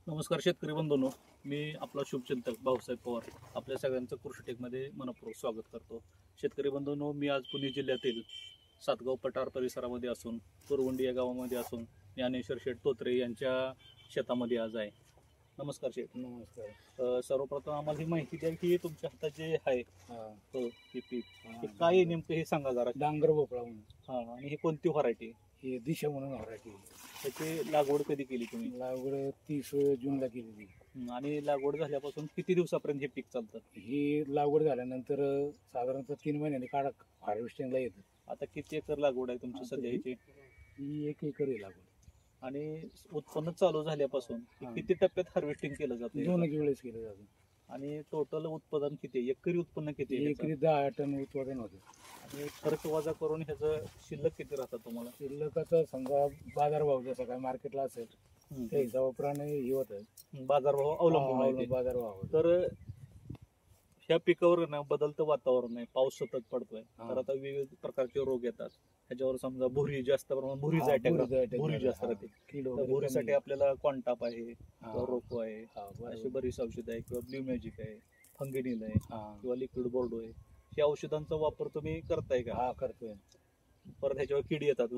नमस्कार शेतकरी बंधूंनो, मी आपला शुभचिंतक भाऊसाहेब पवार आपल्या सगळ्यांचं कृषीटेकमध्ये मनपूर्वक स्वागत करतो. शेतकरी बंधूंनो, मी आज पुणे जिल्ह्यातील सातगाव पठार परिसरामध्ये असून तुरवंडी या गावामध्ये असून ज्ञानेश्वर शेठ तोत्रे यांच्या शेतामध्ये आज आहे. नमस्कार शेठ. नमस्कार. सर्वप्रथम आम्हाला ही माहिती द्या की तुमच्या हातात जे आहे हे पीक हे काय आहे नेमकं हे सांगा जरा. डांगर भोपळा म्हणून. हा, आणि हे कोणती व्हरायटी? हे दिशा म्हणून व्हरायटी. त्याची लागवड कधी केली तुम्ही? लागवड 30 जूनला केलेली. आणि लागवड झाल्यापासून किती दिवसापर्यंत हे पीक चालतं? ही लागवड झाल्यानंतर साधारणतः 3 महिन्यांनी हार्वेस्टिंगला येतं. आता किती एकर लागवड आहे तुमची सध्या ह्याची? ही 1 एकर आहे लागवड. आणि उत्पन्न चालू झाल्यापासून किती टप्प्यात हार्वेस्टिंग केलं जातं? 2 वेळेस केलं जातं. आणि टोटल उत्पादन किती आहे? एकरी उत्पन्न किती आहे? एकरी 10 टन उत्पादन होतं. आणि खर्च वजा करून ह्याचं शिल्लक किती राहतं तुम्हाला? शिल्लकाचा समजा बाजारभाव जसा काय मार्केटला असेल त्या हिशोबाप्रमाणे हे होतं. बाजारभाव अवलंबून आहे ते. बाजारभाव. तर ह्या पिकावर ना बदलतं वातावरण आहे, पाऊस सतत पडतोय, तर आता विविध प्रकारचे रोग येतात. ह्याच्यावर समजा भुरी जास्त प्रमाणात भुरीचा अटॅक भुरी जास्त राहते. तर भुरीसाठी आपल्याला कॉन्टाप आहे किंवा रोको आहे, अशी बरीच औषधं आहे, किंवा ब्ल्यू मॅजिक आहे, फंगिनिल आहे किंवा लिक्विड बोर्डो आहे. या औषधांचा वापर तुम्ही करताय का? हा, करतोय. परत ह्याच्यावर किडी येतात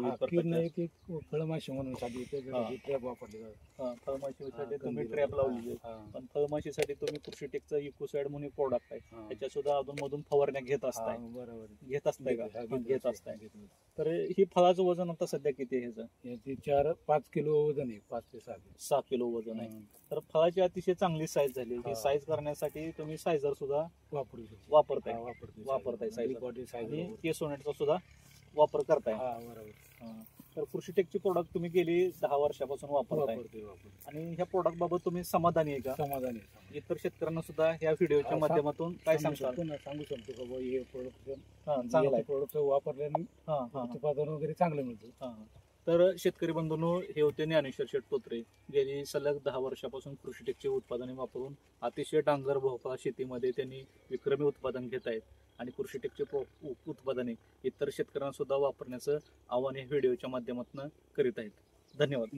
फळमाशी म्हणून ट्रॅप वापरले जातात. फळमाशीसाठी तुम्ही ट्रॅप लावली आहे. पण फळमाशीसाठी तुम्ही कृषीटेकचं इकोसाइड म्हणून एक प्रोडक्ट आहे, त्याच्या सुद्धा अधून मधून फवारण्या घेत असताय. बरोबर. घेत असताय का? घेत असताय. तर ही फळाचं वजन आता सध्या किती आहे ह्याचं? 4-5 किलो वजन आहे. 5 ते 6 किलो वजन आहे. तर फळाची अतिशय चांगली साईज झाली. ही साईज करण्यासाठी तुम्ही सायझर सुद्धा वापरताय सायझर, आणि केसोनेटचा सुद्धा वापर करताय. तर कृषीटेकची प्रोडक्ट तुम्ही गेली 10 वर्षापासून वापरताय. आणि ह्या प्रोडक्ट बाबत तुम्ही समाधानी आहे का? समाधानी. इतर शेतकऱ्यांना सुद्धा ह्या व्हिडिओच्या माध्यमातून काय सांगू शकतो का बाबा हे प्रोडक्ट चांगलं आहे, प्रोडक्ट वापरल्याने उत्पादन वगैरे चांगलं मिळतं. तर शेतकरी बंधूंनो, हे होते ज्ञानेश्वर शेठ तोत्रे, गेली सलग 10 वर्षापासून कृषीटेकची उत्पादने वापरून अतिशय डांगर भोपळा शेतीमध्ये त्यांनी विक्रमी उत्पादन घेत आहेत. आणि कृषीटेकचे उत्पादने इतर शेतकऱ्यांना सुद्धा वापरण्याचं आवाहन या व्हिडिओच्या माध्यमातून करीत आहेत. धन्यवाद.